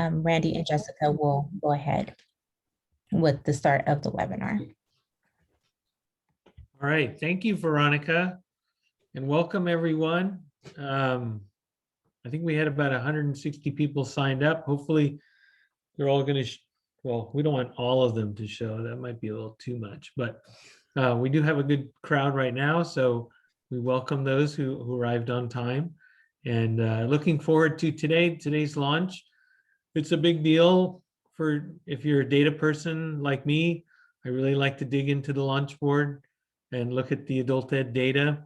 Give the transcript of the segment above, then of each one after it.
Randy and Jessica will go ahead with the start of the webinar. All right, thank you, Veronica, and welcome everyone. I think we had about 160 people signed up. Hopefully they're all going to, well, we don't want all of them to show. That might be a little too much, but we do have a good crowd right now. So we welcome those who arrived on time, and looking forward to today's launch. It's a big deal for if you're a data person like me. I really like to dig into the launch board and look at the adult ed data.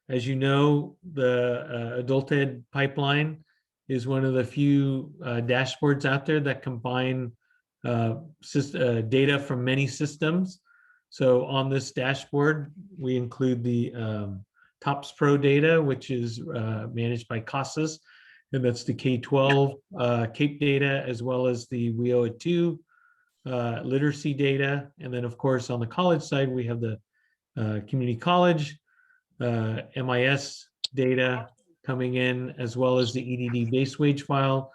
As you know, the adult ed pipeline is one of the few dashboards out there that combine data from many systems. So on this dashboard, we include the TOPS Pro data, which is managed by CASAS, and that's the K-12 CAPE data, as well as the We Owe It Too literacy data. And then, of course, on the college side, we have the community college MIS data coming in, as well as the EDD base wage file.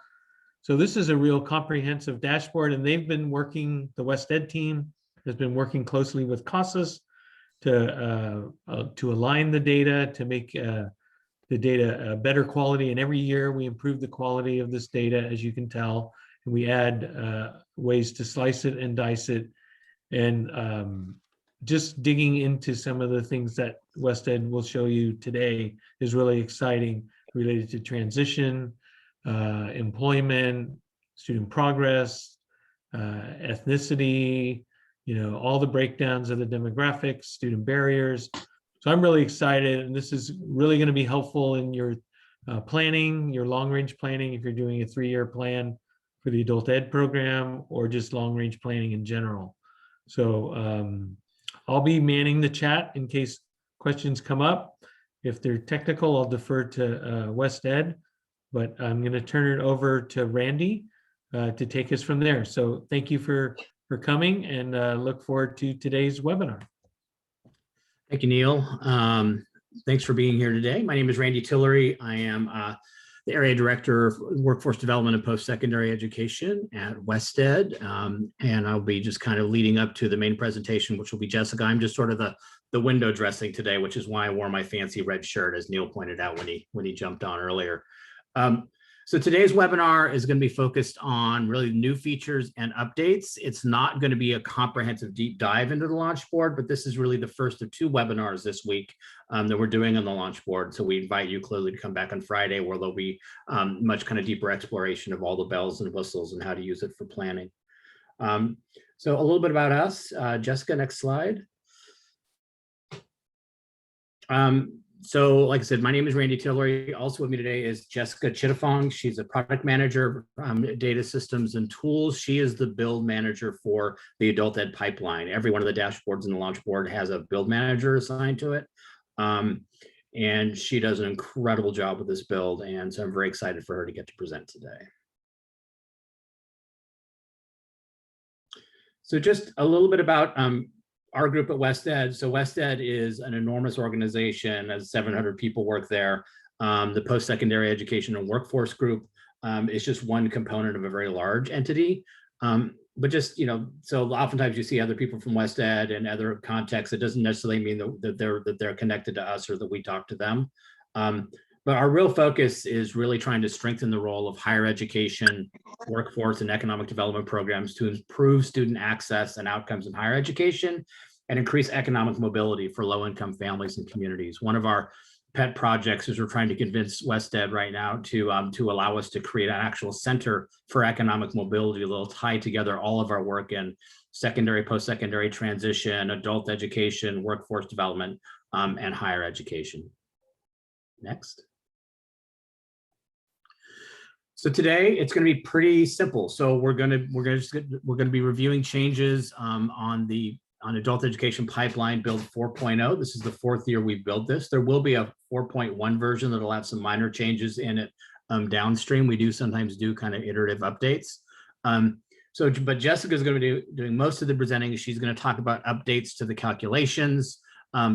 So this is a real comprehensive dashboard, and they've been working, the West Ed team has been working closely with CASAS to align the data, to make the data better quality. And every year we improve the quality of this data, as you can tell, and we add ways to slice it and dice it. And just digging into some of the things that West Ed will show you today is really exciting, related to transition, employment, student progress, ethnicity, all the breakdowns of the demographics, student barriers. So I'm really excited, and this is really going to be helpful in your planning, your long-range planning, if you're doing a 3-year plan for the adult ed program, or just long-range planning in general. So I'll be manning the chat in case questions come up. If they're technical, I'll defer to West Ed, but I'm going to turn it over to Randy to take us from there. So thank you for coming, and look forward to today's webinar. Thank you, Neil. Thanks for being here today. My name is Randy Tillery. I am the Area Director of Workforce Development and Post-Secondary Education at West Ed. And I'll be just kind of leading up to the main presentation, which will be Jessica. I'm just sort of the window dressing today, which is why I wore my fancy red shirt, as Neil pointed out when he jumped on earlier. So today's webinar is going to be focused on really new features and updates. It's not going to be a comprehensive deep dive into the launch board, but this is really the first of 2 webinars this week that we're doing on the launch board. So we invite you clearly to come back on Friday, where there'll be much kind of deeper exploration of all the bells and whistles and how to use it for planning. So a little bit about us. Jessica, next slide. So like I said, my name is Randy Tillery. Also with me today is Jessica Chittafong. She's a product manager, data systems and tools. She is the build manager for the adult ed pipeline. Every one of the dashboards in the launch board has a build manager assigned to it. And she does an incredible job with this build. And so I'm very excited for her to get to present today. So just a little bit about our group at West Ed. So West Ed is an enormous organization, as 700 people work there. The post-secondary education and workforce group is just one component of a very large entity. But just, so oftentimes you see other people from West Ed and other contexts. It doesn't necessarily mean that they're connected to us or that we talk to them. But our real focus is really trying to strengthen the role of higher education, workforce, and economic development programs to improve student access and outcomes in higher education and increase economic mobility for low-income families and communities. One of our pet projects is we're trying to convince West Ed right now to allow us to create an actual center for economic mobility that will tie together all of our work in secondary, post-secondary transition, adult education, workforce development, and higher education. Next. So today it's going to be pretty simple. So we're going to be reviewing changes on adult education pipeline build 4.0. This is the 4th year we've built this. There will be a 4.1 version that'll have some minor changes in it downstream. We do sometimes do kind of iterative updates. But Jessica's going to be doing most of the presenting. She's going to talk about updates to the calculations,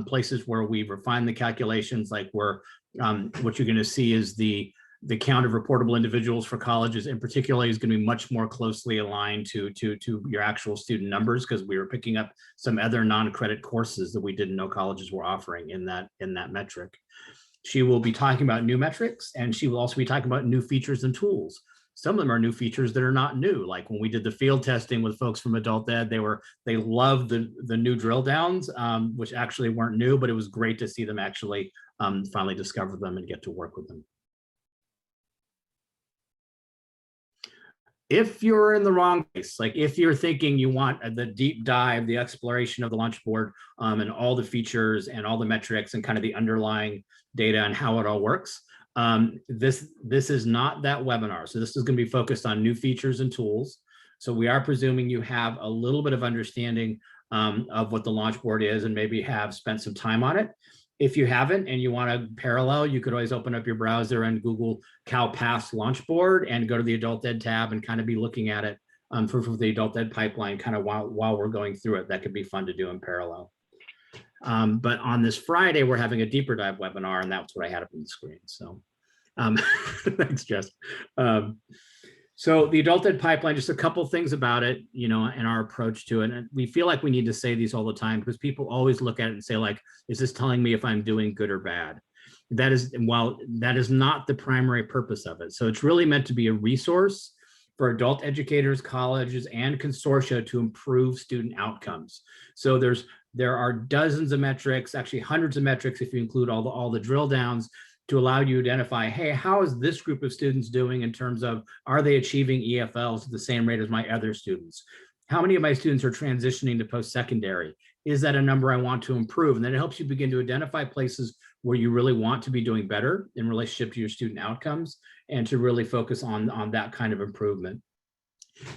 places where we refine the calculations, like what you're going to see is the the count of reportable individuals for colleges in particular is going to be much more closely aligned to your actual student numbers, because we were picking up some other non-credit courses that we didn't know colleges were offering in that metric. She will be talking about new metrics, and she will also be talking about new features and tools. Some of them are new features that are not new. Like when we did the field testing with folks from adult ed, they loved the new drill downs, which actually weren't new, but it was great to see them actually finally discover them and get to work with them. If you're in the wrong place, like if you're thinking you want the deep dive, the exploration of the launch board and all the features and all the metrics and kind of the underlying data and how it all works, this is not that webinar. So this is going to be focused on new features and tools. So we are presuming you have a little bit of understanding of what the launch board is and maybe have spent some time on it. If you haven't and you want to parallel, you could always open up your browser and Google CalPAS launch board and go to the adult ed tab and kind of be looking at it for the adult ed pipeline kind of while we're going through it. That could be fun to do in parallel. But on this Friday, we're having a deeper dive webinar, and that's what I had up on the screen. So thanks, Jess. So the adult ed pipeline, just a couple things about it, you know, and our approach to it. And we feel like we need to say these all the time because people always look at it and say, like, is this telling me if I'm doing good or bad? That is, well, that is not the primary purpose of it. So it's really meant to be a resource for adult educators, colleges, and consortia to improve student outcomes. So there are dozens of metrics, actually hundreds of metrics if you include all the drill downs, to allow you to identify, hey, how is this group of students doing in terms of, are they achieving EFLs at the same rate as my other students? How many of my students are transitioning to post-secondary? Is that a number I want to improve? And then it helps you begin to identify places where you really want to be doing better in relationship to your student outcomes and to really focus on that kind of improvement.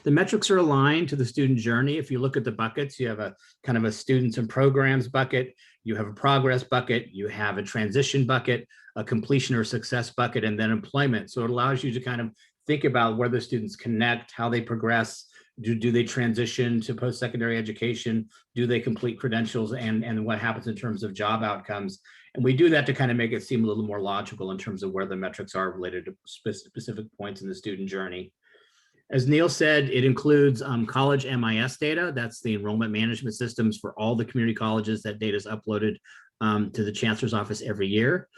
The metrics are aligned to the student journey. If you look at the buckets, you have a kind of a students and programs bucket, you have a progress bucket, you have a transition bucket, a completion or success bucket, and then employment. So it allows you to kind of think about where the students connect, how they progress, do they transition to post-secondary education, do they complete credentials, and what happens in terms of job outcomes. And we do that to kind of make it seem a little more logical in terms of where the metrics are related to specific points in the student journey. As Neil said, it includes college MIS data. That's the enrollment management systems for all the community colleges. That data is uploaded to the Chancellor's office every year.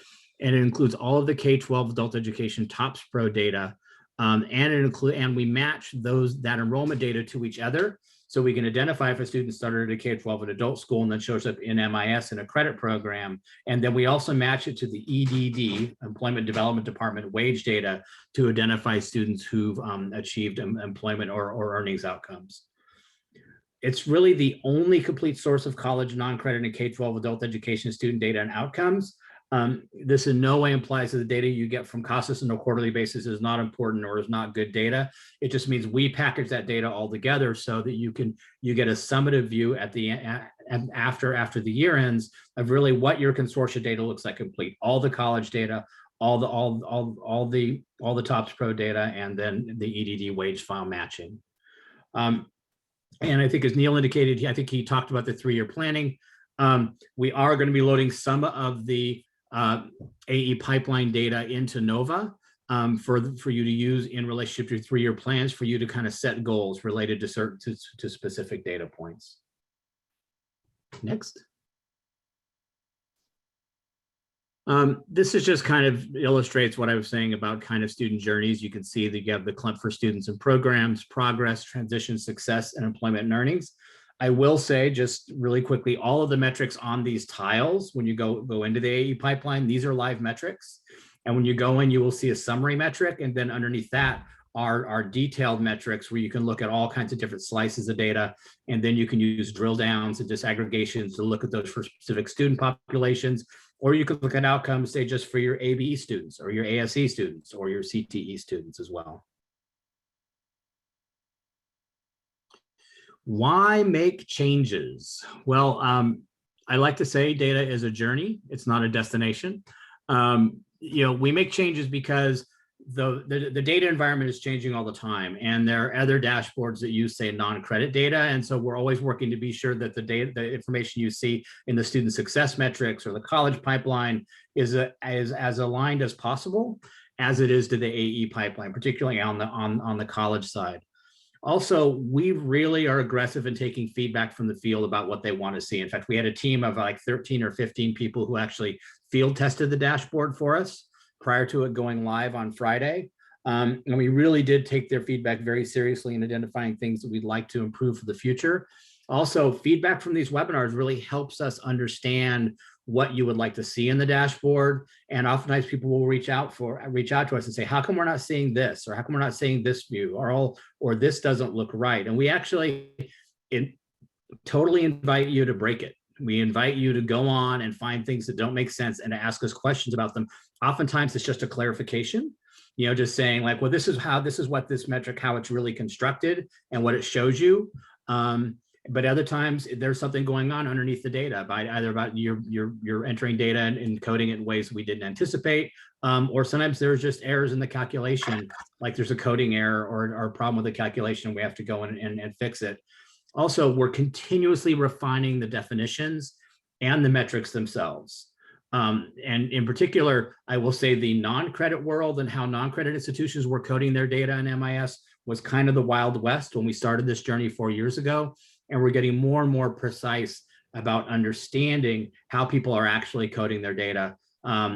And it includes all of the K-12 adult education TOPS Pro data. And we match that enrollment data to each other. So we can identify if a student started at a K-12 at adult school and then shows up in MIS in a credit program. And then we also match it to the EDD, Employment Development Department wage data, to identify students who've achieved employment or earnings outcomes. It's really the only complete source of college non-credit and K-12 adult education student data and outcomes. This in no way implies that the data you get from CASAS on a quarterly basis is not important or is not good data. It just means we package that data all together so that you get a summative view at the after the year ends of really what your consortia data looks like complete. All the college data, all the TOPS Pro data, and then the EDD wage file matching. And I think as Neil indicated, I think he talked about the 3-year planning. We are going to be loading some of the AE pipeline data into Nova for you to use in relationship to your 3-year plans, for you to kind of set goals related to specific data points. Next. This is just kind of illustrates what I was saying about kind of student journeys. You can see that you have the clump for students and programs, progress, transition, success, and employment and earnings. I will say just really quickly, all of the metrics on these tiles, when you go into the AE pipeline, these are live metrics. And when you go in, you will see a summary metric. And then underneath that are detailed metrics where you can look at all kinds of different slices of data. And then you can use drill downs and disaggregations to look at those for specific student populations. Or you could look at outcomes, say, just for your ABE students or your ASE students or your CTE students as well. Why make changes? Well, I like to say data is a journey. It's not a destination. We make changes because the data environment is changing all the time, and there are other dashboards that use, say, non-credit data. And so we're always working to be sure that the information you see in the student success metrics or the college pipeline is as aligned as possible. as it is to the AE pipeline, particularly on the college side. Also, we really are aggressive in taking feedback from the field about what they want to see. In fact, we had a team of like 13 or 15 people who actually field tested the dashboard for us prior to it going live on Friday. And we really did take their feedback very seriously in identifying things that we'd like to improve for the future. Also, feedback from these webinars really helps us understand what you would like to see in the dashboard. And oftentimes people will reach out to us and say, how come we're not seeing this? Or how come we're not seeing this view? Or this doesn't look right. And we actually totally invite you to break it. We invite you to go on and find things that don't make sense and to ask us questions about them. Oftentimes it's just a clarification, just saying like, well, this is what this metric, how it's really constructed and what it shows you. But other times there's something going on underneath the data about you're entering data and coding it in ways we didn't anticipate, or sometimes there's just errors in the calculation, like there's a coding error or a problem with the calculation and we have to go in and fix it. Also, we're continuously refining the definitions and the metrics themselves. And in particular, I will say the non-credit world and how non-credit institutions were coding their data in MIS was kind of the Wild West when we started this journey 4 years ago. And we're getting more and more precise about understanding how people are actually coding their data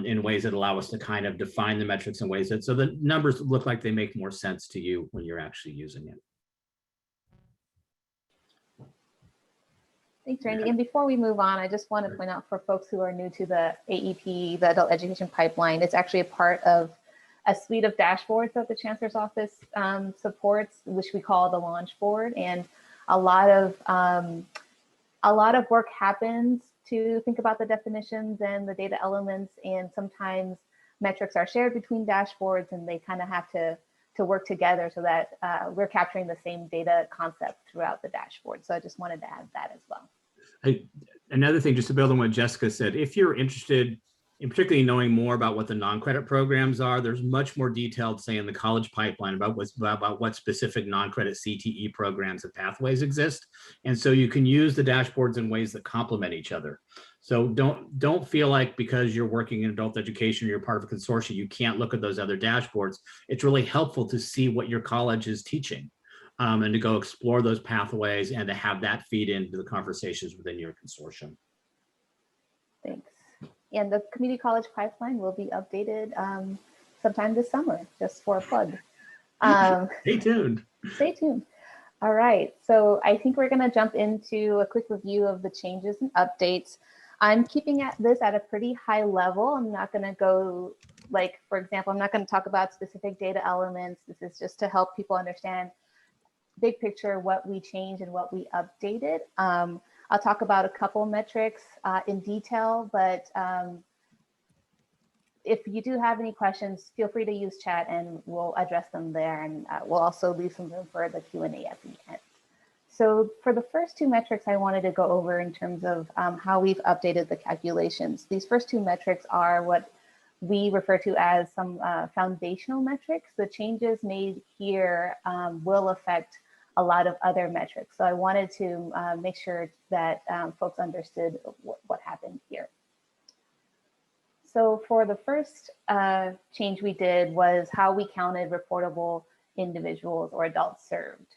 in ways that allow us to kind of define the metrics in ways that so the numbers look like they make more sense to you when you're actually using it. Thanks, Randy. And before we move on, I just want to point out for folks who are new to the AEP, the Adult Education Pipeline, it's actually a part of a suite of dashboards that the Chancellor's Office supports, which we call the Launch Board. And a lot of work happens to think about the definitions and the data elements, and sometimes metrics are shared between dashboards and they kind of have to work together so that we're capturing the same data concept throughout the dashboard. So I just wanted to add that as well. Another thing, just to build on what Jessica said, if you're interested in particularly knowing more about what the non-credit programs are, there's much more detailed, say, in the college pipeline about what specific non-credit CTE programs and pathways exist. And so you can use the dashboards in ways that complement each other. So don't feel like because you're working in adult education, you're part of a consortium, you can't look at those other dashboards. It's really helpful to see what your college is teaching and to go explore those pathways and to have that feed into the conversations within your consortium. Thanks. And the community college pipeline will be updated sometime this summer, just for a plug. Stay tuned. Stay tuned. All right, so I think we're gonna jump into a quick review of the changes and updates. I'm keeping this at a pretty high level. I'm not gonna go, like, for example, I'm not gonna talk about specific data elements. This is just to help people understand big picture, what we changed and what we updated. I'll talk about a couple metrics in detail, but if you do have any questions, feel free to use chat and we'll address them there. And we'll also leave some room for the Q&A at the end. So for the first two metrics I wanted to go over in terms of how we've updated the calculations. These first two metrics are what we refer to as some foundational metrics. The changes made here will affect a lot of other metrics. So I wanted to make sure that folks understood what happened here. So for the first change we did was how we counted reportable individuals or adults served.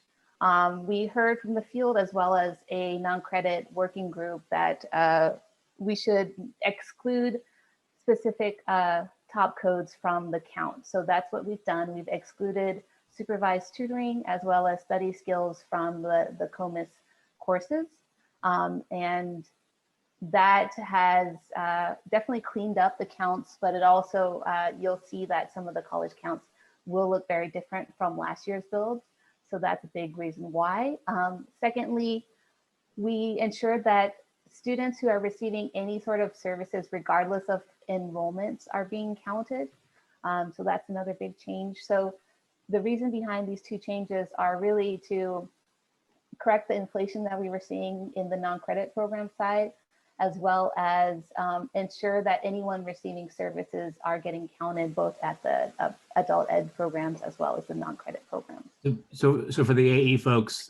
We heard from the field as well as a non-credit working group that we should exclude specific top codes from the count. So that's what we've done. We've excluded supervised tutoring as well as study skills from the COMIS courses. And that has definitely cleaned up the counts, but it also, you'll see that some of the college counts will look very different from last year's build. So that's a big reason why. Secondly, we ensured that students who are receiving any sort of services, regardless of enrollments, are being counted. So that's another big change. So the reason behind these two changes are really to correct the inflation that we were seeing in the non-credit program side, as well as ensure that anyone receiving services are getting counted both at the adult ed programs as well as the non-credit programs. So for the AE folks,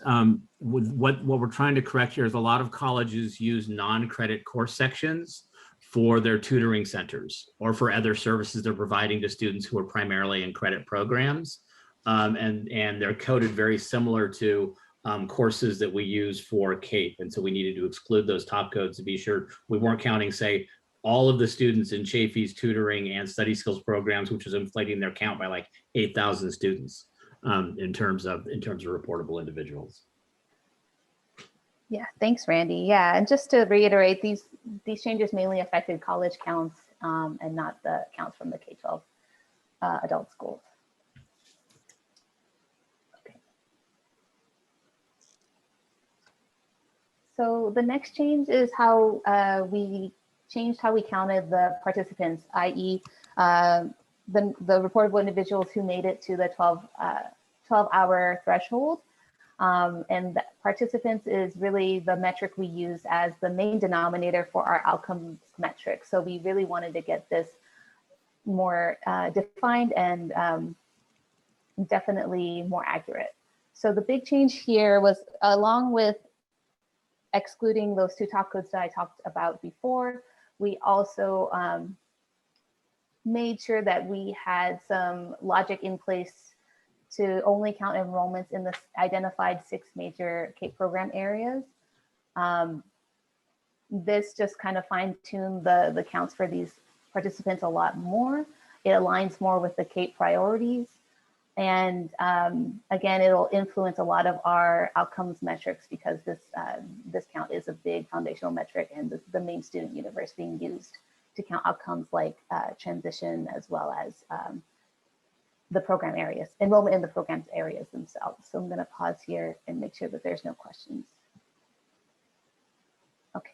with what we're trying to correct here is a lot of colleges use non-credit course sections for their tutoring centers or for other services they're providing to students who are primarily in credit programs. And they're coded very similar to courses that we use for CAPE. And so we needed to exclude those top codes to be sure we weren't counting, say, all of the students in Chafee's tutoring and study skills programs, which was inflating their count by like 8,000 students in terms of reportable individuals. Yeah, thanks, Randy. Yeah, and just to reiterate, these changes mainly affected college counts and not the counts from the K-12 adult schools. Okay. So the next change is how we changed how we counted the participants, i.e. The reportable individuals who made it to the 12-hour threshold. And the participants is really the metric we use as the main denominator for our outcomes metric. So we really wanted to get this more defined and definitely more accurate. So the big change here was, along with excluding those two top codes that I talked about before, we also made sure that we had some logic in place to only count enrollments in the identified 6 major CAPE program areas. This just kind of fine-tuned the counts for these participants a lot more. It aligns more with the CAPE priorities. And again, it'll influence a lot of our outcomes metrics because this count is a big foundational metric and the main student universe being used to count outcomes like transition as well as the program areas, enrollment in the programs areas themselves. So I'm going to pause here and make sure that there's no questions. Okay.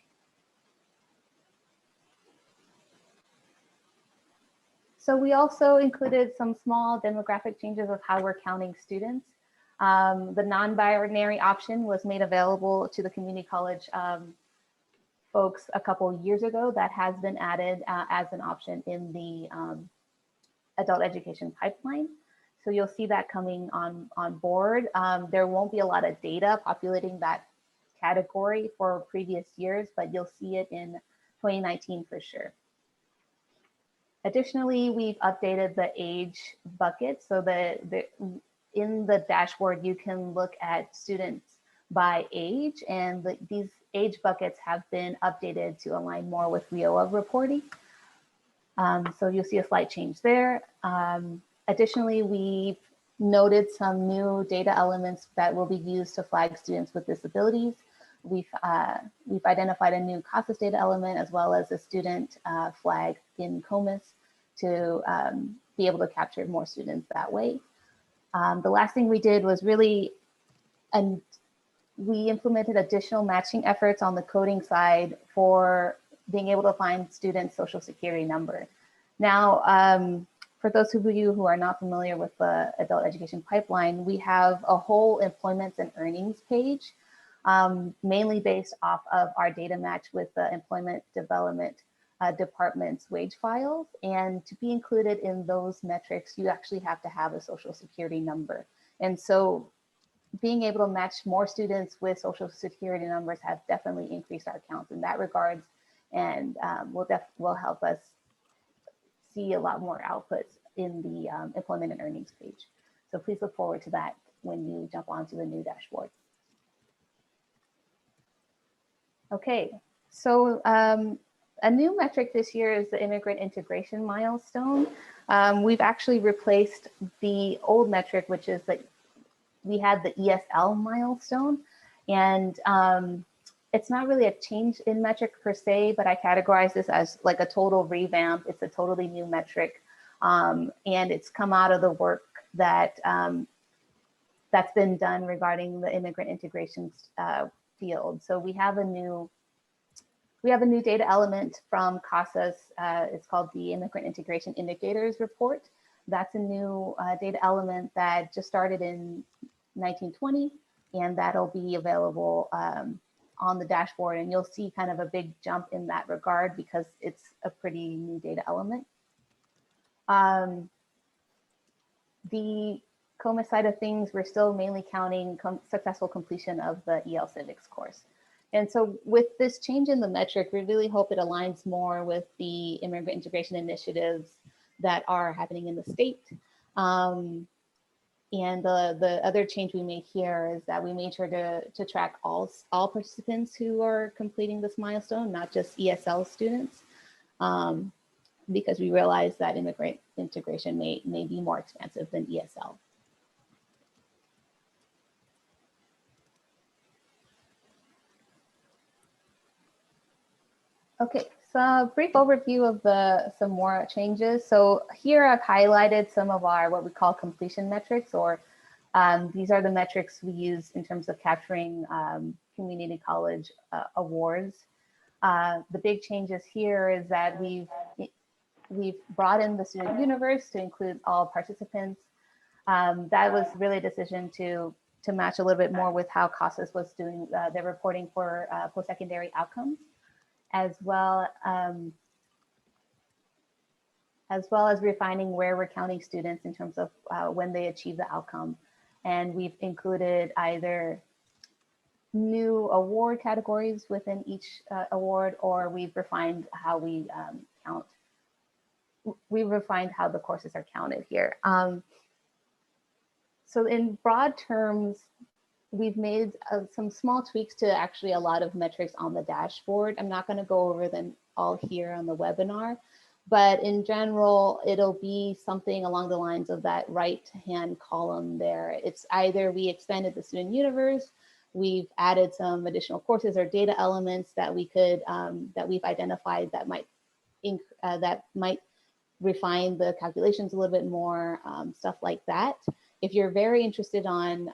So we also included some small demographic changes of how we're counting students. The non-binary option was made available to the community college folks a couple years ago. That has been added as an option in the adult education pipeline. So you'll see that coming on board. There won't be a lot of data populating that category for previous years, but you'll see it in 2019 for sure. Additionally, we've updated the age bucket so that in the dashboard, you can look at students by age, and these age buckets have been updated to align more with WIOA reporting. So you'll see a slight change there. Additionally, we've noted some new data elements that will be used to flag students with disabilities. We've identified a new CASAS data element as well as a student flag in COMIS to be able to capture more students that way. The last thing we did was we implemented additional matching efforts on the coding side for being able to find students' social security number. Now, for those of you who are not familiar with the adult education pipeline, we have a whole employments and earnings page, mainly based off of our data match with the employment development department's wage files. And to be included in those metrics, you actually have to have a social security number. And so being able to match more students with social security numbers has definitely increased our counts in that regards, and will help us see a lot more outputs in the employment and earnings page. So please look forward to that when you jump onto the new dashboard. Okay, so a new metric this year is the immigrant integration milestone. We've actually replaced the old metric, which is that we had the ESL milestone, and it's not really a change in metric per se, but I categorize this as like a total revamp. It's a totally new metric, and it's come out of the work that that's been done regarding the immigrant integration field. So we have a new data element from CASAS. It's called the Immigrant Integration Indicators Report. That's a new data element that just started in 1920, and that'll be available on the dashboard. And you'll see kind of a big jump in that regard because it's a pretty new data element. The COMIS side of things, we're still mainly counting successful completion of the EL Civics course. And so with this change in the metric, we really hope it aligns more with the immigrant integration initiatives that are happening in the state. And the other change we made here is that we made sure to track all participants who are completing this milestone, not just ESL students, because we realized that immigrant integration may be more expansive than ESL. Okay, so a brief overview of some more changes. So here I've highlighted some of our what we call completion metrics, or these are the metrics we use in terms of capturing community college awards. The big changes here is that we've brought in the student universe to include all participants. That was really a decision to match a little bit more with how CASAS was doing their reporting for post-secondary outcomes, as well as refining where we're counting students in terms of when they achieve the outcome. And we've included either new award categories within each award, or we've refined how we count. We've refined how the courses are counted here. So in broad terms, we've made some small tweaks to actually a lot of metrics on the dashboard. I'm not going to go over them all here on the webinar, but in general, it'll be something along the lines of that right-hand column there. It's either we expanded the student universe, we've added some additional courses or data elements that we could that we've identified that might refine the calculations a little bit more, stuff like that. If you're very interested on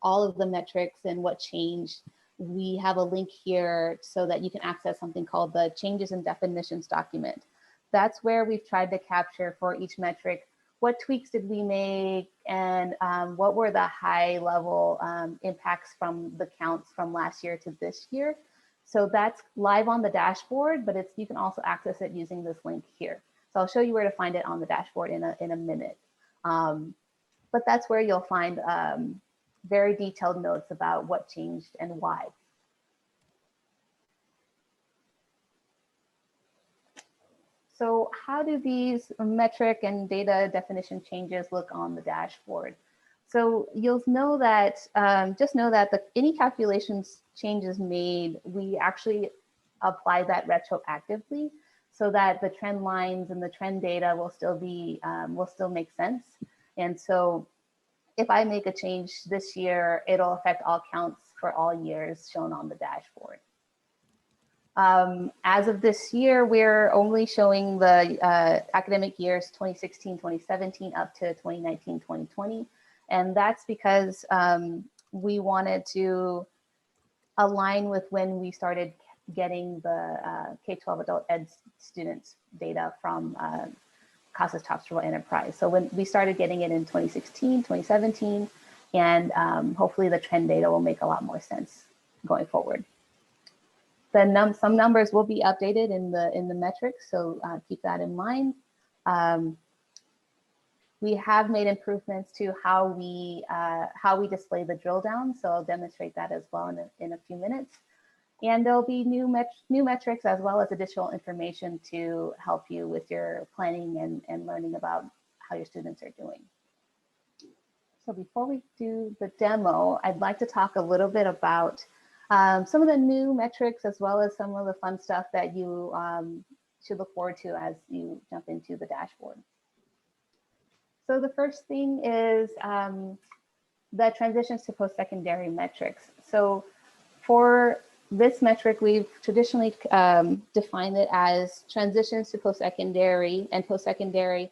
all of the metrics and what changed, we have a link here so that you can access something called the changes and definitions document. That's where we've tried to capture for each metric, what tweaks did we make, and what were the high level impacts from the counts from last year to this year. So that's live on the dashboard, but you can also access it using this link here. So I'll show you where to find it on the dashboard in a minute. But that's where you'll find very detailed notes about what changed and why. So how do these metric and data definition changes look on the dashboard? So you'll know that, just know that any calculations changes made, we actually apply that retroactively so that the trend lines and the trend data will still make sense. And so if I make a change this year, it'll affect all counts for all years shown on the dashboard. As of this year, we're only showing the academic years 2016, 2017 up to 2019, 2020. And that's because we wanted to align with when we started getting the K-12 adult ed students data from CASAS Topps Rural Enterprise. So when we started getting it in 2016, 2017, and hopefully the trend data will make a lot more sense going forward. Some numbers will be updated in the metrics, so keep that in mind. We have made improvements to how we display the drill down, so I'll demonstrate that as well in a few minutes. And there'll be new metrics as well as additional information to help you with your planning and learning about how your students are doing. So before we do the demo, I'd like to talk a little bit about some of the new metrics as well as some of the fun stuff that you should look forward to as you jump into the dashboard. So the first thing is the transitions to post-secondary metrics. So for this metric, we've traditionally defined it as transitions to post-secondary, and post-secondary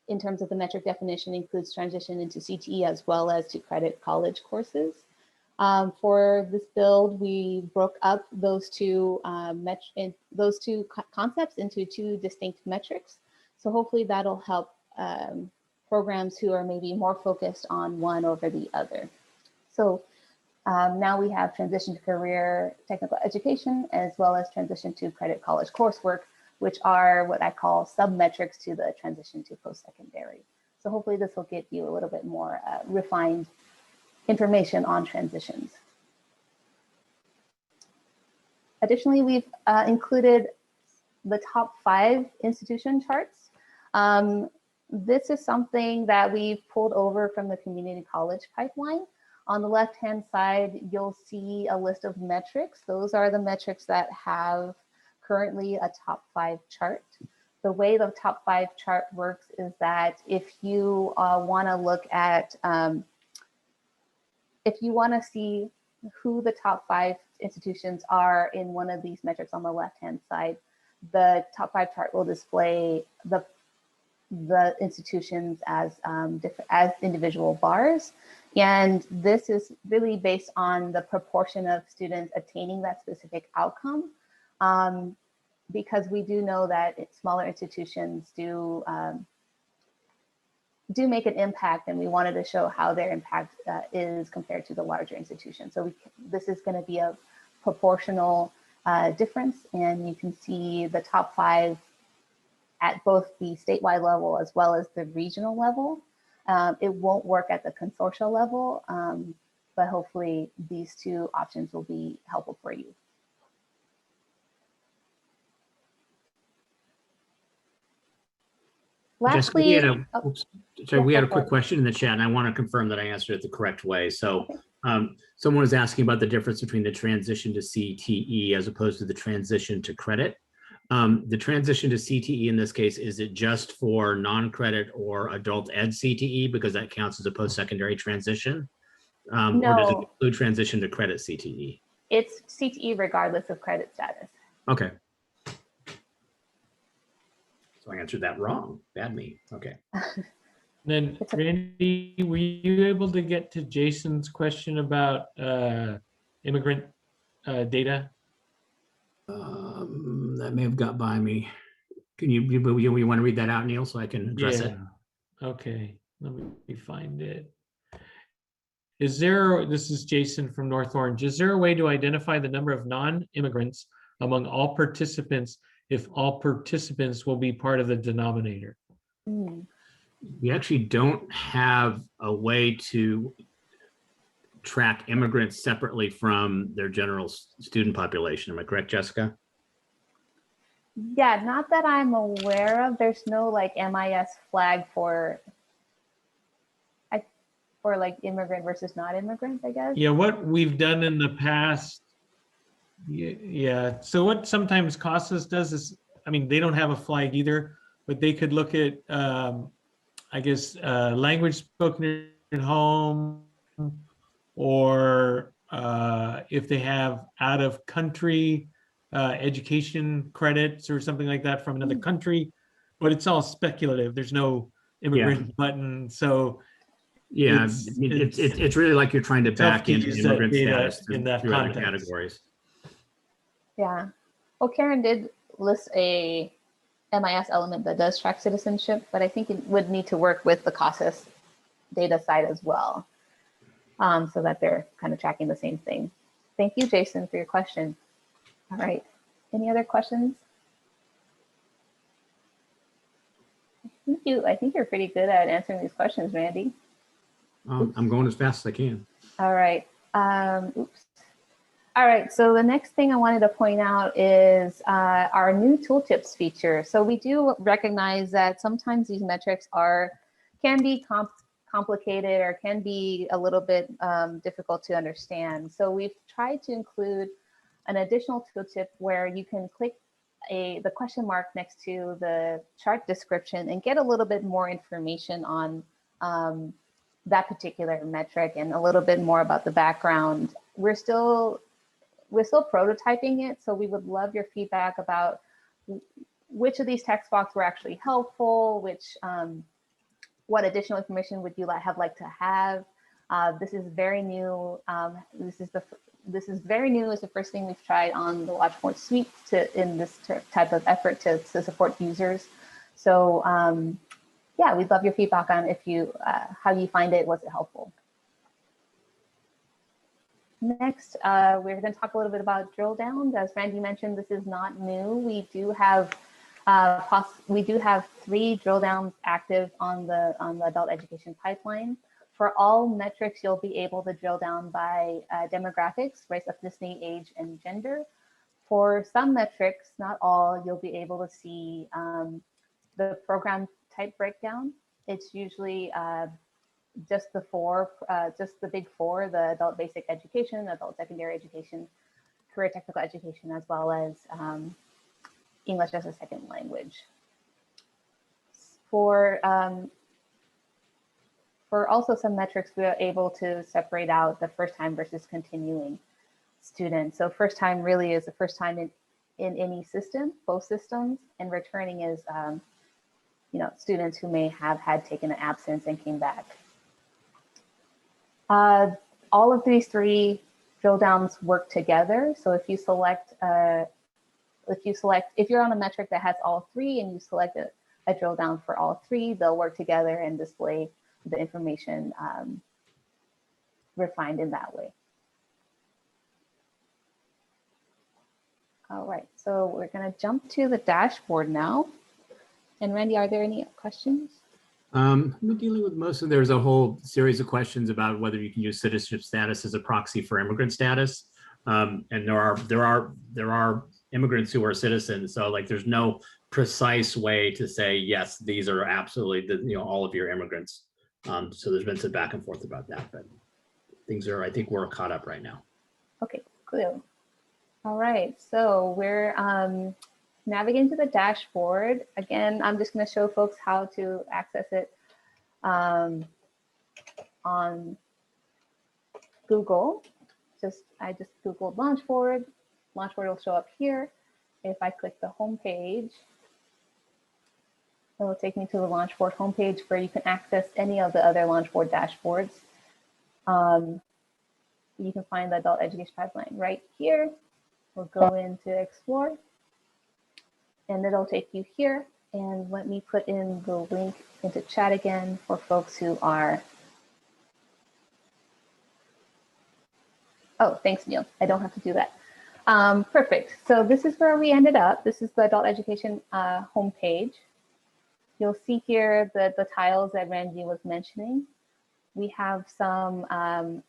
in terms of the metric definition includes transition into CTE as well as to credit college courses. For this build, we broke up those two concepts into two distinct metrics. So hopefully that'll help programs who are maybe more focused on one over the other. So now we have transition to career technical education as well as transition to credit college coursework, which are what I call sub-metrics to the transition to post-secondary. So hopefully this will get you a little bit more refined information on transitions. Additionally, we've included the top 5 institution charts. This is something that we've pulled over from the community college pipeline. On the left-hand side, you'll see a list of metrics. Those are the metrics that have currently a top 5 chart. The way the top 5 chart works is that if you want to look at, if you want to see who the top 5 institutions are in one of these metrics on the left-hand side, the top 5 chart will display the institutions as individual bars. And this is really based on the proportion of students attaining that specific outcome. Because we do know that smaller institutions do make an impact, and we wanted to show how their impact is compared to the larger institutions. So this is going to be a proportional difference, and you can see the top 5 at both the statewide level as well as the regional level. It won't work at the consortia level, but hopefully these 2 options will be helpful for you. Jessica, Lastly, we had a quick question in the chat, and I want to confirm that I answered it the correct way. So someone was asking about the difference between the transition to CTE as opposed to the transition to credit. The transition to CTE in this case, is it just for non-credit or adult ed CTE, because that counts as a post-secondary transition? No. Or does it include transition to credit CTE? It's CTE regardless of credit status. Okay. So I answered that wrong. Bad me. Okay. Then Randy, were you able to get to Jason's question about immigrant data? That may have got by me. Can you want to read that out, Neil, so I can address it? Okay, let me find it. This is Jason from North Orange. Is there a way to identify the number of non-immigrants among all participants if all participants will be part of the denominator? We actually don't have a way to track immigrants separately from their general student population. Am I correct, Jessica? Yeah, not that I'm aware of. There's no like MIS flag for like immigrant versus not immigrant, I guess. Yeah, what we've done in the past, yeah. So what sometimes CASAS does is, I mean, they don't have a flag either, but they could look at, I guess, language spoken at home, or if they have out of country education credits or something like that from another country, but it's all speculative. There's no immigrant button. So yeah, it's really like you're trying to back into immigrant status in that context. Categories. Yeah. Well, Karen did list a MIS element that does track citizenship, but I think it would need to work with the CASAS data side as well, so that they're kind of tracking the same thing. Thank you, Jason, for your question. All right. Any other questions? I think you're pretty good at answering these questions, Randy. I'm going as fast as I can. All right. Oops. All right. So the next thing I wanted to point out is our new tooltips feature. So we do recognize that sometimes these metrics can be complicated or can be a little bit difficult to understand. So we've tried to include an additional tooltip where you can click the question mark next to the chart description and get a little bit more information on that particular metric and a little bit more about the background. We're still prototyping it, so we would love your feedback about which of these text boxes were actually helpful, what additional information would you have liked to have. This is very new. This is very new. It's the first thing we've tried on the Watchpoint suite in this type of effort to support users. So yeah, we'd love your feedback on how you find it. Was it helpful? Next, we're going to talk a little bit about drill downs. As Randy mentioned, this is not new. We do have 3 drill downs active on the adult education pipeline. For all metrics, you'll be able to drill down by demographics, race, ethnicity, age, and gender. For some metrics, not all, you'll be able to see the program type breakdown. It's usually just the big four, the adult basic education, adult secondary education, career technical education, as well as English as a second language. For also some metrics, we are able to separate out the first time versus continuing students. So first time really is the first time in any system, both systems, and returning is students who may have had taken an absence and came back. All of these three drill downs work together. So if you select, if you're on a metric that has all three and you select a drill down for all three, they'll work together and display the information refined in that way. All right, so we're gonna jump to the dashboard now. And Randy, are there any questions? We're dealing with most of, there's a whole series of questions about whether you can use citizenship status as a proxy for immigrant status. And there are immigrants who are citizens. So like, there's no precise way to say, yes, these are absolutely all of your immigrants. So there's been some back and forth about that, but things are, I think we're caught up right now. Okay, cool. All right, so we're navigating to the dashboard. Again, I'm just going to show folks how to access it on Google. I just Googled Launchboard. Launchboard will show up here. If I click the home page, it will take me to the Launchboard homepage where you can access any of the other Launchboard dashboards. You can find the adult education pipeline right here. We'll go into Explore, and it'll take you here. And let me put in the link into chat again for folks who are. Oh, thanks, Neil. I don't have to do that. Perfect. So this is where we ended up. This is the adult education homepage. You'll see here the tiles that Randy was mentioning. We have some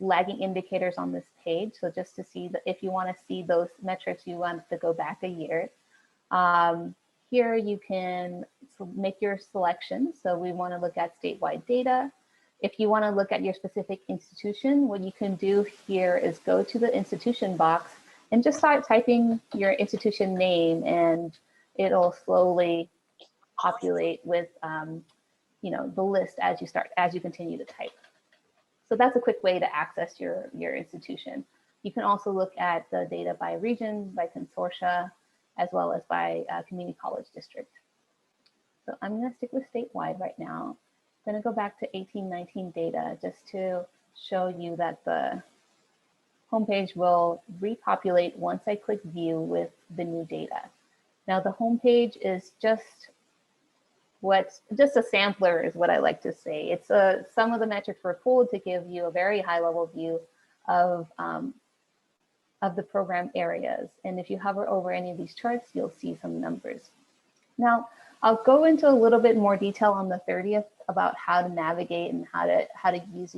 lagging indicators on this page. So just to see that if you want to see those metrics, you want to go back a year. Here you can make your selection. So we want to look at statewide data. If you want to look at your specific institution, what you can do here is go to the institution box and just start typing your institution name, and it'll slowly populate with the list as you continue to type. So that's a quick way to access your institution. You can also look at the data by region, by consortia, as well as by community college district. So I'm going to stick with statewide right now. I'm going to go back to 1819 data just to show you that the homepage will repopulate once I click view with the new data. Now the homepage is just a sampler is what I like to say. It's some of the metrics were pulled to give you a very high level view of the program areas. And if you hover over any of these charts, you'll see some numbers. Now, I'll go into a little bit more detail on the 30th about how to navigate and how to use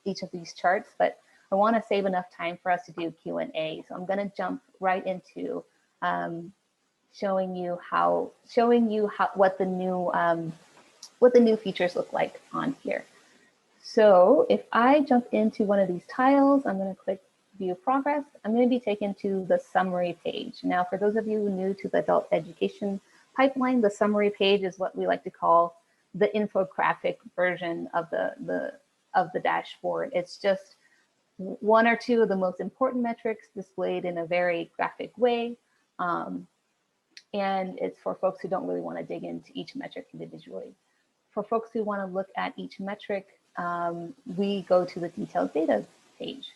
each of these charts, but I want to save enough time for us to do Q&A. So I'm going to jump right into showing you what the new features look like on here. So if I jump into one of these tiles, I'm going to click view progress. I'm going to be taken to the summary page. Now, for those of you new to the adult education pipeline, the summary page is what we like to call the infographic version of the dashboard. It's just one or two of the most important metrics displayed in a very graphic way. And it's for folks who don't really want to dig into each metric individually. For folks who want to look at each metric, we go to the detailed data page.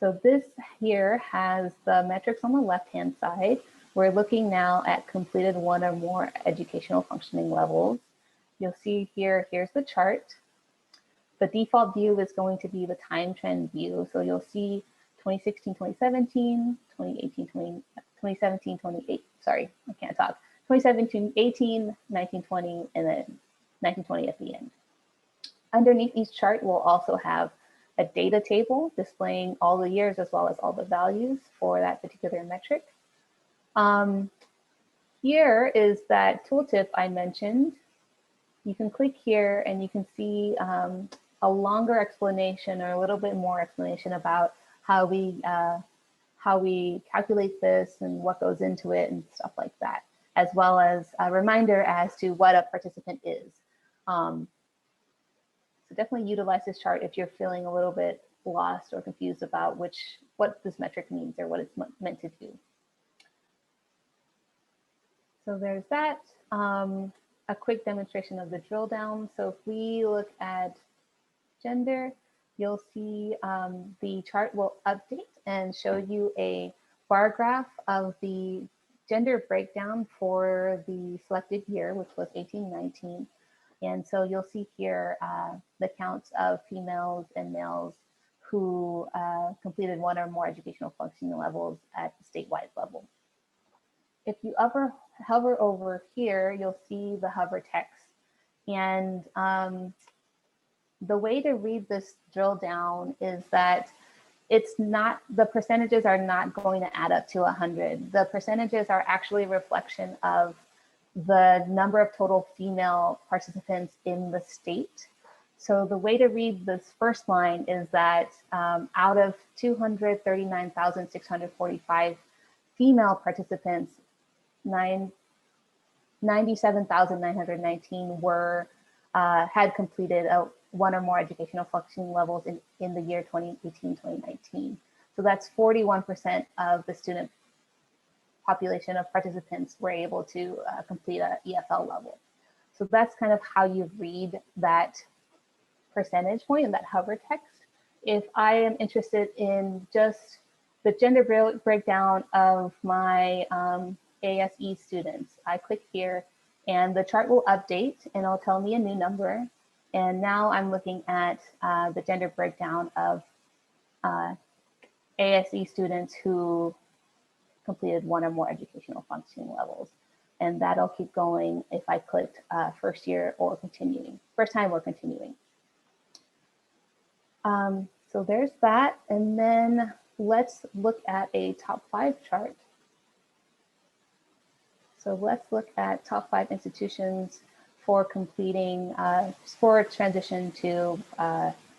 So this here has the metrics on the left-hand side. We're looking now at completed one or more educational functioning levels. You'll see here, here's the chart. The default view is going to be the time trend view. So you'll see 2016, 2017, 2018, 2017, 28, sorry, I can't talk. 2017, 18, 1920, and then 1920 at the end. Underneath each chart, we'll also have a data table displaying all the years as well as all the values for that particular metric. Here is that tooltip I mentioned. You can click here and you can see a longer explanation or a little bit more explanation about how we calculate this and what goes into it and stuff like that, as well as a reminder as to what a participant is. So definitely utilize this chart if you're feeling a little bit lost or confused about what this metric means or what it's meant to do. So there's that. A quick demonstration of the drill down. So if we look at gender, you'll see the chart will update and show you a bar graph of the gender breakdown for the selected year, which was 18-19. And so you'll see here the counts of females and males who completed one or more educational functioning levels at the statewide level. If you hover over here, you'll see the hover text. And the way to read this drill down is that it's not, the percentages are not going to add up to 100. The percentages are actually a reflection of the number of total female participants in the state. So the way to read this first line is that out of 239,645 female participants, 97,919 were had completed one or more educational functioning levels in the year 2018-2019. So that's 41% of the student population of participants were able to complete an EFL level. So that's kind of how you read that percentage point and that hover text. If I am interested in just the gender breakdown of my ASE students, I click here and the chart will update and it'll tell me a new number. And now I'm looking at the gender breakdown of ASE students who completed one or more educational functioning levels. And that'll keep going if I clicked first year or continuing, first time or continuing. So there's that. And then let's look at a top 5 chart. So let's look at top 5 institutions for completing, for transition to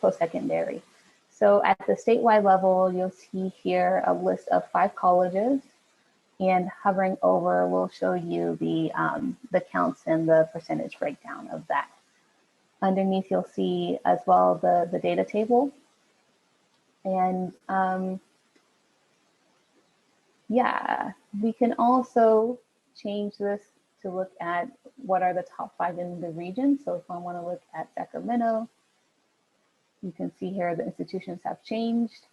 post-secondary. So at the statewide level, you'll see here a list of 5 colleges, and hovering over will show you the counts and the percentage breakdown of that. Underneath, you'll see as well the data table. And yeah, we can also change this to look at what are the top 5 in the region. So if I want to look at Sacramento, you can see here the institutions have changed,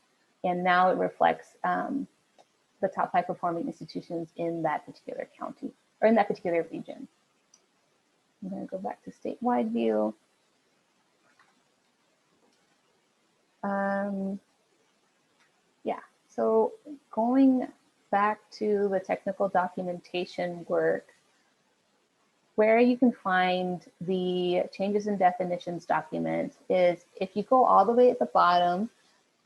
and now it reflects the top 5 performing institutions in that particular county or in that particular region. I'm going to go back to statewide view. Yeah, so going back to the technical documentation work, where you can find the changes in definitions document is if you go all the way at the bottom,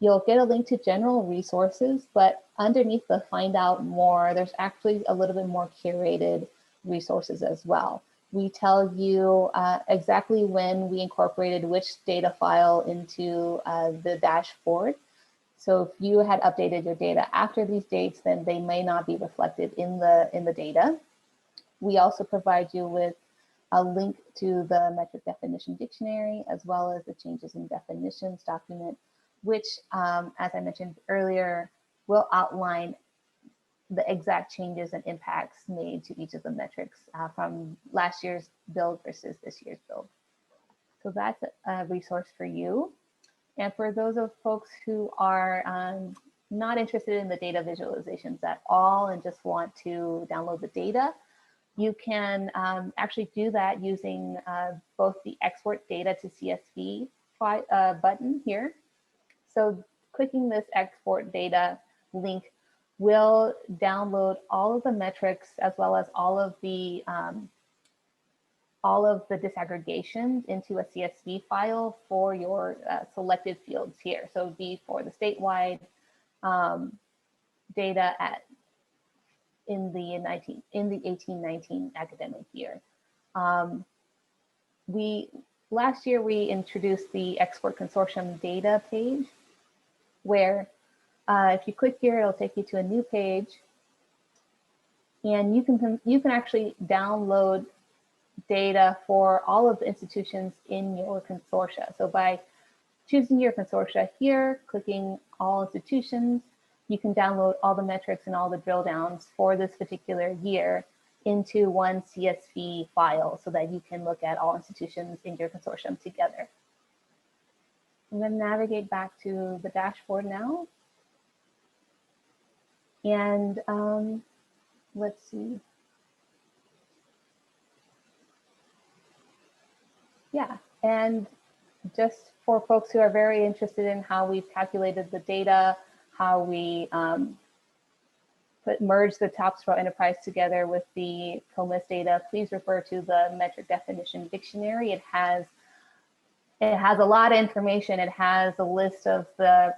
you'll get a link to general resources, but underneath the find out more, there's actually a little bit more curated resources as well. We tell you exactly when we incorporated which data file into the dashboard. So if you had updated your data after these dates, then they may not be reflected in the data. We also provide you with a link to the metric definition dictionary, as well as the changes in definitions document, which, as I mentioned earlier, will outline the exact changes and impacts made to each of the metrics from last year's build versus this year's build. So that's a resource for you. And for those of folks who are not interested in the data visualizations at all and just want to download the data, you can actually do that using both the export data to CSV button here. So clicking this export data link will download all of the metrics as well as all of the disaggregations into a CSV file for your selected fields here. So it'd be for the statewide data in the 18-19 academic year. Last year we introduced the Export Consortium data page, where if you click here, it'll take you to a new page, and you can actually download data for all of the institutions in your consortia. So by choosing your consortia here, clicking all institutions, you can download all the metrics and all the drill downs for this particular year into one CSV file so that you can look at all institutions in your consortium together. I'm going to navigate back to the dashboard now. And let's see. Yeah, and just for folks who are very interested in how we've calculated the data, how we merge the TOPS Pro Enterprise together with the COMIS data, please refer to the metric definition dictionary. It has a lot of information. It has a list of the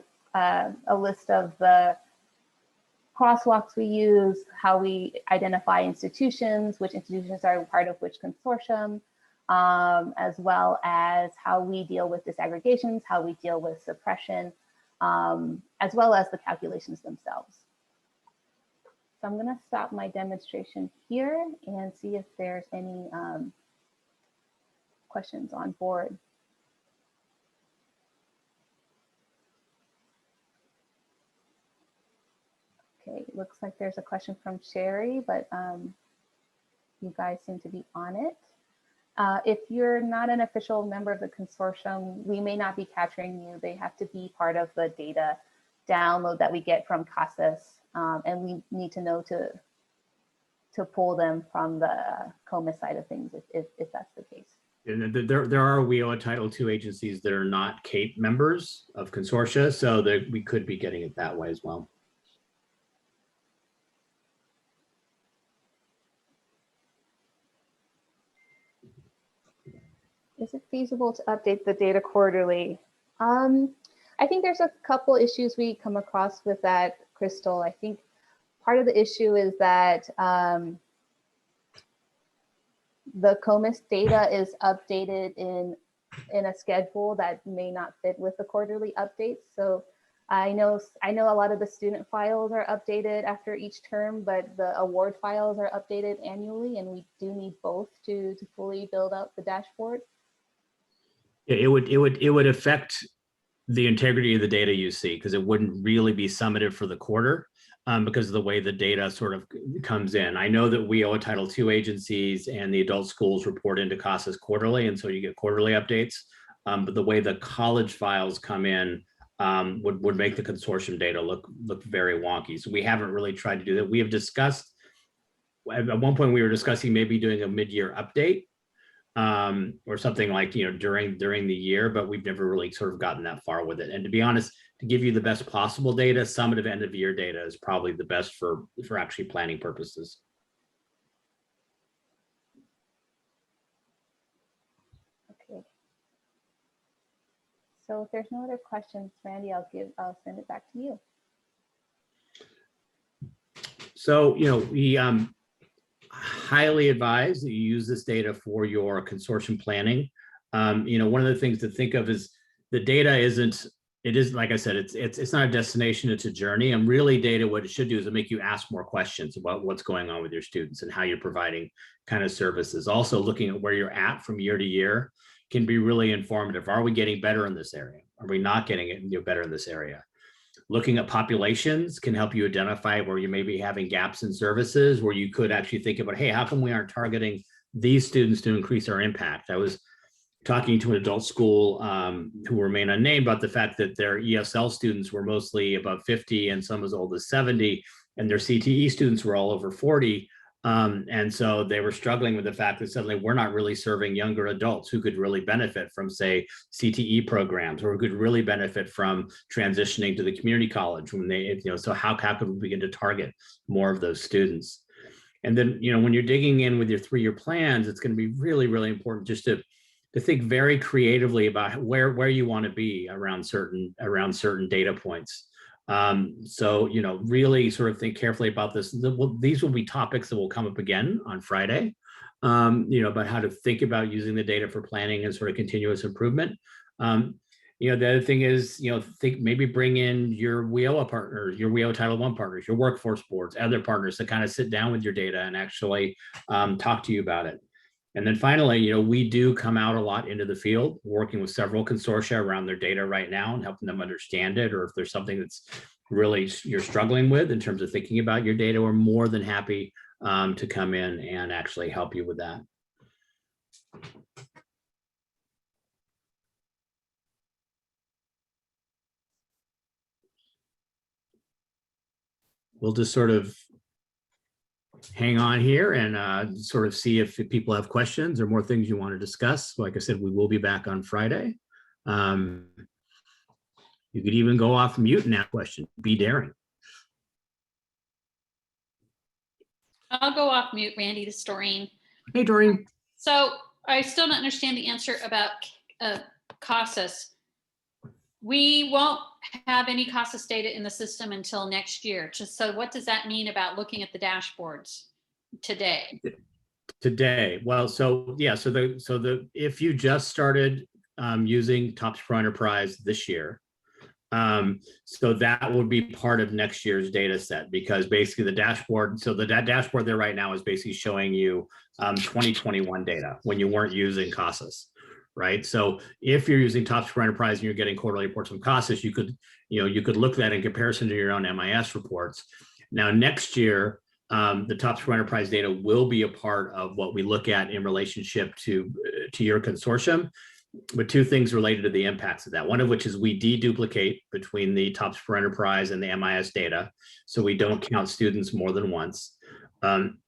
crosswalks we use, how we identify institutions, which institutions are part of which consortium, as well as how we deal with disaggregations, how we deal with suppression, as well as the calculations themselves. So I'm going to stop my demonstration here and see if there's any questions on board. Okay, looks like there's a question from Sherry, but you guys seem to be on it. If you're not an official member of the consortium, we may not be capturing you. They have to be part of the data download that we get from CASAS, and we need to know to pull them from the COMIS side of things if that's the case. And there are WIOA Title II agencies that are not CAPE members of consortia, so that we could be getting it that way as well. Is it feasible to update the data quarterly? I think there's a couple issues we come across with that, Crystal. I think part of the issue is that the COMIS data is updated in a schedule that may not fit with the quarterly updates. So I know a lot of the student files are updated after each term, but the award files are updated annually, and we do need both to fully build out the dashboard. Yeah, it would affect the integrity of the data you see, because it wouldn't really be summative for the quarter because of the way the data sort of comes in. I know that we owe Title II agencies and the adult schools report into CASAS quarterly, and so you get quarterly updates. But the way the college files come in would make the consortium data look very wonky. So we haven't really tried to do that. We have discussed, at one point we were discussing maybe doing a mid-year update or something like, during the year, but we've never really sort of gotten that far with it. And to be honest, to give you the best possible data, summative end of year data is probably the best for actually planning purposes. Okay. So if there's no other questions, Randy, I'll send it back to you. So, we highly advise that you use this data for your consortium planning. One of the things to think of is the data it is, like I said, it's not a destination, it's a journey. And really data, what it should do is it make you ask more questions about what's going on with your students and how you're providing kind of services. Also looking at where you're at from year to year can be really informative. Are we getting better in this area? Are we not getting it better in this area? Looking at populations can help you identify where you may be having gaps in services, where you could actually think about, hey, how come we aren't targeting these students to increase our impact? I was talking to an adult school who remain unnamed about the fact that their ESL students were mostly above 50 and some as old as 70, and their CTE students were all over 40. And so they were struggling with the fact that suddenly we're not really serving younger adults who could really benefit from, say, CTE programs, or who could really benefit from transitioning to the community college when they, so how could we begin to target more of those students? And then, when you're digging in with your 3-year plans, it's going to be really, really important just to think very creatively about where you want to be around certain data points. So, really sort of think carefully about this. These will be topics that will come up again on Friday, about how to think about using the data for planning and sort of continuous improvement. The other thing is, maybe bring in your WIOA partners, your WIOA Title I partners, your workforce boards, other partners to kind of sit down with your data and actually talk to you about it. And then finally, we do come out a lot into the field, working with several consortia around their data right now and helping them understand it, or if there's something that's really you're struggling with in terms of thinking about your data, we're more than happy to come in and actually help you with that. We'll just sort of hang on here and sort of see if people have questions or more things you want to discuss. Like I said, we will be back on Friday. You could even go off mute and ask questions. Be daring. I'll go off mute, Randy, to Doreen. Hey, Doreen. So I still don't understand the answer about CASAS. We won't have any CASAS data in the system until next year. So what does that mean about looking at the dashboards today? Today, well, so yeah, if you just started using TOPS Pro Enterprise this year, so that would be part of next year's data set, because basically the dashboard, so that dashboard there right now is basically showing you 2021 data when you weren't using CASAS. Right. So if you're using TOPS Pro Enterprise and you're getting quarterly reports from CASAS, you could look at that in comparison to your own MIS reports. Now, next year, the TOPS Pro Enterprise data will be a part of what we look at in relationship to your consortium, with two things related to the impacts of that. One of which is we deduplicate between the TOPS Pro Enterprise and the MIS data, so we don't count students more than once.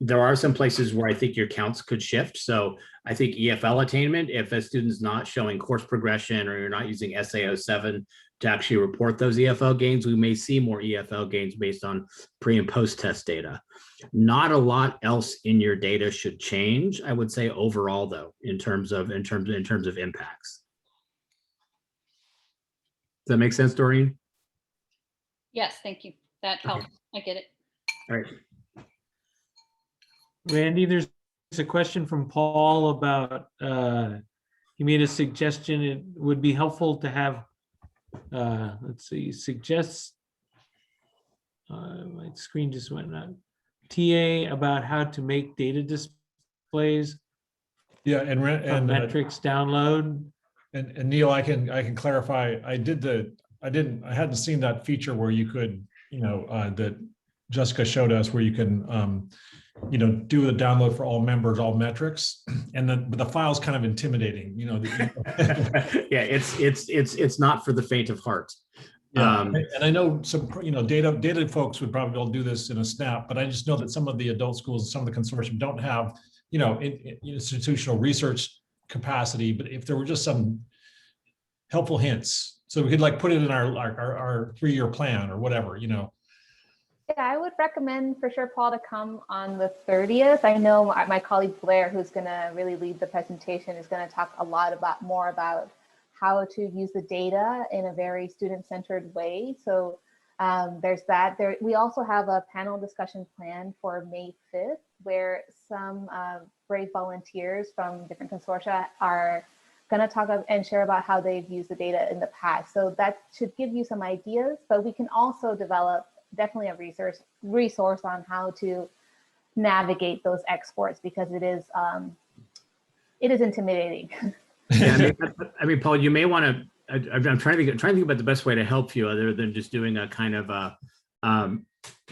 There are some places where I think your counts could shift. So I think EFL attainment, if a student's not showing course progression or you're not using SAO7 to actually report those EFL gains, we may see more EFL gains based on pre and post test data. Not a lot else in your data should change, I would say, overall, though, in terms of impacts. Does that make sense, Doreen? Yes, thank you. That helps. I get it. All right. Randy, there's a question from Paul about, he made a suggestion. It would be helpful to have, let's see, my screen just went out. TA about how to make data displays. Yeah, and metrics download. And Neil, I can clarify. I hadn't seen that feature where you could, that Jessica showed us, where you can do the download for all members, all metrics, but the file's kind of intimidating, Yeah, it's not for the faint of heart. Yeah, and I know some, data folks would probably all do this in a snap, but I just know that some of the adult schools, some of the consortium don't have, institutional research capacity. But if there were just some helpful hints, so we could put it in our 3-year plan or whatever, Yeah, I would recommend for sure, Paul, to come on the 30th. I know my colleague Blair, who's going to really lead the presentation, is going to talk a lot more about how to use the data in a very student-centered way. So there's that. We also have a panel discussion planned for May 5th, where some brave volunteers from different consortia are going to talk and share about how they've used the data in the past. So that should give you some ideas, but we can also develop definitely a resource on how to navigate those exports, because it is intimidating. Yeah, I mean, Paul, you may want to. I'm trying to think about the best way to help you, other than just doing a kind of a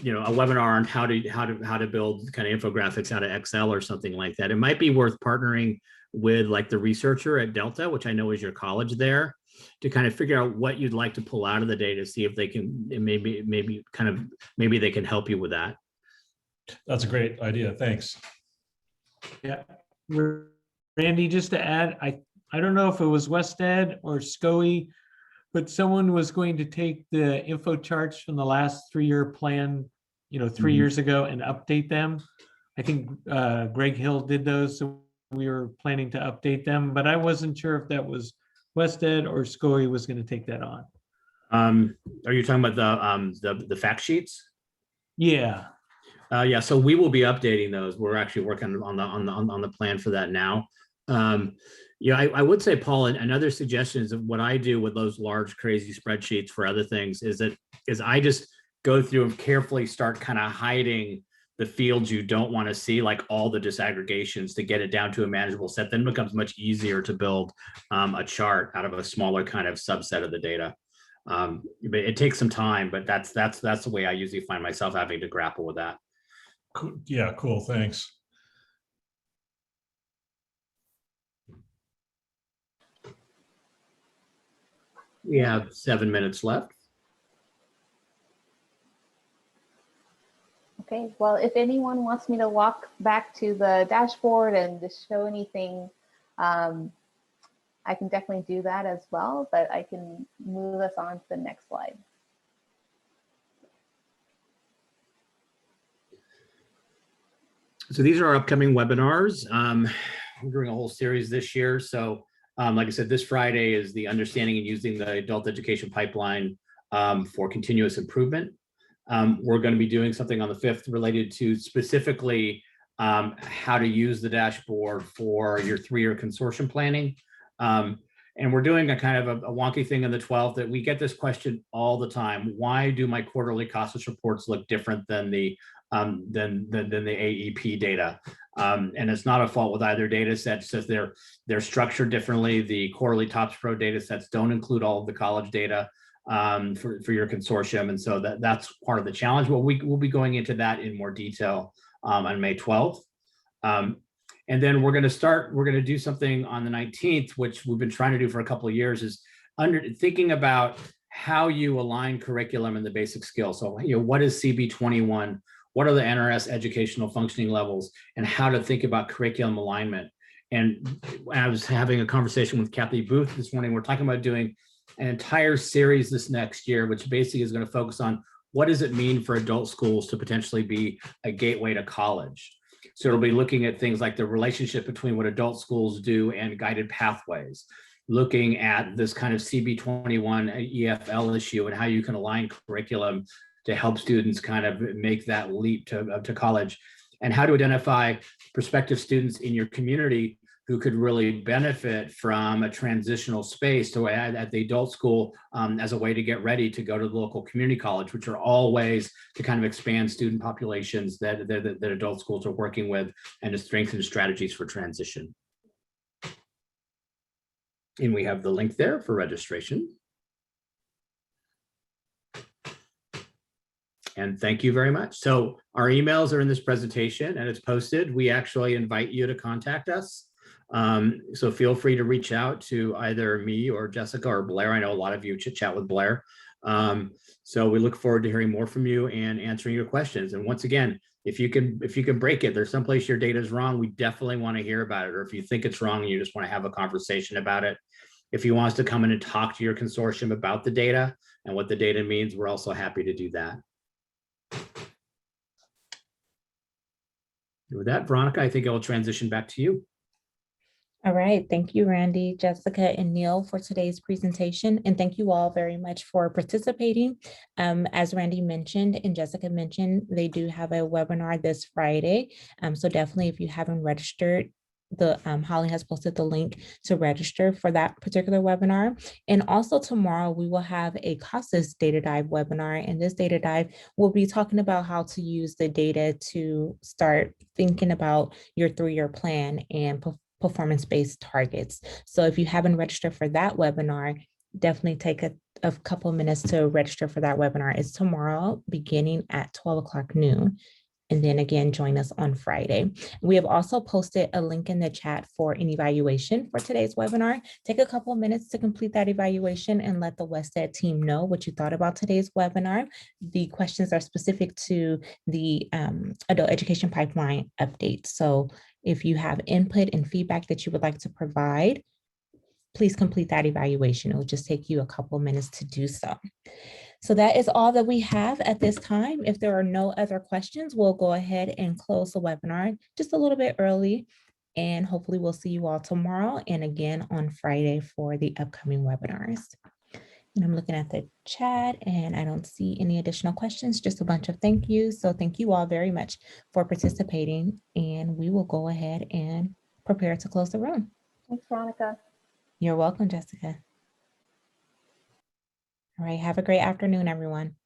webinar on how to build kind of infographics out of Excel or something like that. It might be worth partnering with the researcher at Delta, which I know is your college there, to kind of figure out what you'd like to pull out of the data, see if they can maybe they can help you with that. That's a great idea. Thanks. Yeah, Randy, just to add, I don't know if it was WestEd or SCOE, but someone was going to take the info charts from the last 3-year plan, 3 years ago, and update them. I think Greg Hill did those, so we were planning to update them, but I wasn't sure if that was WestEd or SCOE was going to take that on. Are you talking about the fact sheets? Yeah. Yeah, so we will be updating those. We're actually working on the plan for that now. Yeah, I would say, Paul, another suggestion is what I do with those large, crazy spreadsheets for other things is I just go through and carefully start kind of hiding the fields you don't want to see, like all the disaggregations, to get it down to a manageable set. Then it becomes much easier to build a chart out of a smaller kind of subset of the data. But it takes some time, but that's the way I usually find myself having to grapple with that. Cool. Yeah, cool, thanks. We have 7 minutes left. Okay, well, if anyone wants me to walk back to the dashboard and just show anything, I can definitely do that as well, but I can move us on to the next slide. So these are our upcoming webinars. We're doing a whole series this year. So like I said, this Friday is the understanding and using the adult education pipeline for continuous improvement. We're going to be doing something on the 5th related to specifically how to use the dashboard for your 3-year consortium planning. And we're doing a kind of a wonky thing on the 12th that we get this question all the time. Why do my quarterly CASAS reports look different than the AEP data? And it's not a fault with either data set. It's just they're structured differently. The quarterly TOPS Pro data sets don't include all of the college data for your consortium. And so that's part of the challenge. Well, we'll be going into that in more detail on May 12th. And then we're going to do something on the 19th, which we've been trying to do for a couple of years, is thinking about how you align curriculum and the basic skills. So, what is CB21? What are the NRS educational functioning levels, and how to think about curriculum alignment? And I was having a conversation with Kathy Booth this morning. We're talking about doing an entire series this next year, which basically is going to focus on what does it mean for adult schools to potentially be a gateway to college. So it'll be looking at things like the relationship between what adult schools do and guided pathways, looking at this kind of CB21 EFL issue and how you can align curriculum to help students kind of make that leap to college, and how to identify prospective students in your community who could really benefit from a transitional space to add at the adult school as a way to get ready to go to the local community college, which are all ways to kind of expand student populations that adult schools are working with, and to strengthen strategies for transition. And we have the link there for registration. And thank you very much. So our emails are in this presentation and it's posted. We actually invite you to contact us. So feel free to reach out to either me or Jessica or Blair. I know a lot of you chit chat with Blair. So we look forward to hearing more from you and answering your questions. And once again, if you can break it, there's someplace your data is wrong, we definitely want to hear about it. Or if you think it's wrong and you just want to have a conversation about it. If you want us to come in and talk to your consortium about the data and what the data means, we're also happy to do that. With that, Veronica, I think I'll transition back to you. All right. Thank you, Randy, Jessica, and Neil for today's presentation. And thank you all very much for participating. As Randy mentioned and Jessica mentioned, they do have a webinar this Friday. So definitely, if you haven't registered, Holly has posted the link to register for that particular webinar. And also tomorrow, we will have a CASAS data dive webinar. And this data dive will be talking about how to use the data to start thinking about your 3-year plan and performance-based targets. So if you haven't registered for that webinar, definitely take a couple minutes to register for that webinar. It's tomorrow beginning at 12 o'clock noon. And then again, join us on Friday. We have also posted a link in the chat for an evaluation for today's webinar. Take a couple minutes to complete that evaluation and let the WestEd team know what you thought about today's webinar. The questions are specific to the adult education pipeline update. So if you have input and feedback that you would like to provide, please complete that evaluation. It will just take you a couple minutes to do so. So that is all that we have at this time. If there are no other questions, we'll go ahead and close the webinar just a little bit early. And hopefully we'll see you all tomorrow and again on Friday for the upcoming webinars. And I'm looking at the chat and I don't see any additional questions, just a bunch of thank yous. So thank you all very much for participating, and we will go ahead and prepare to close the room. Thanks, Veronica. You're welcome, Jessica. All right, have a great afternoon, everyone.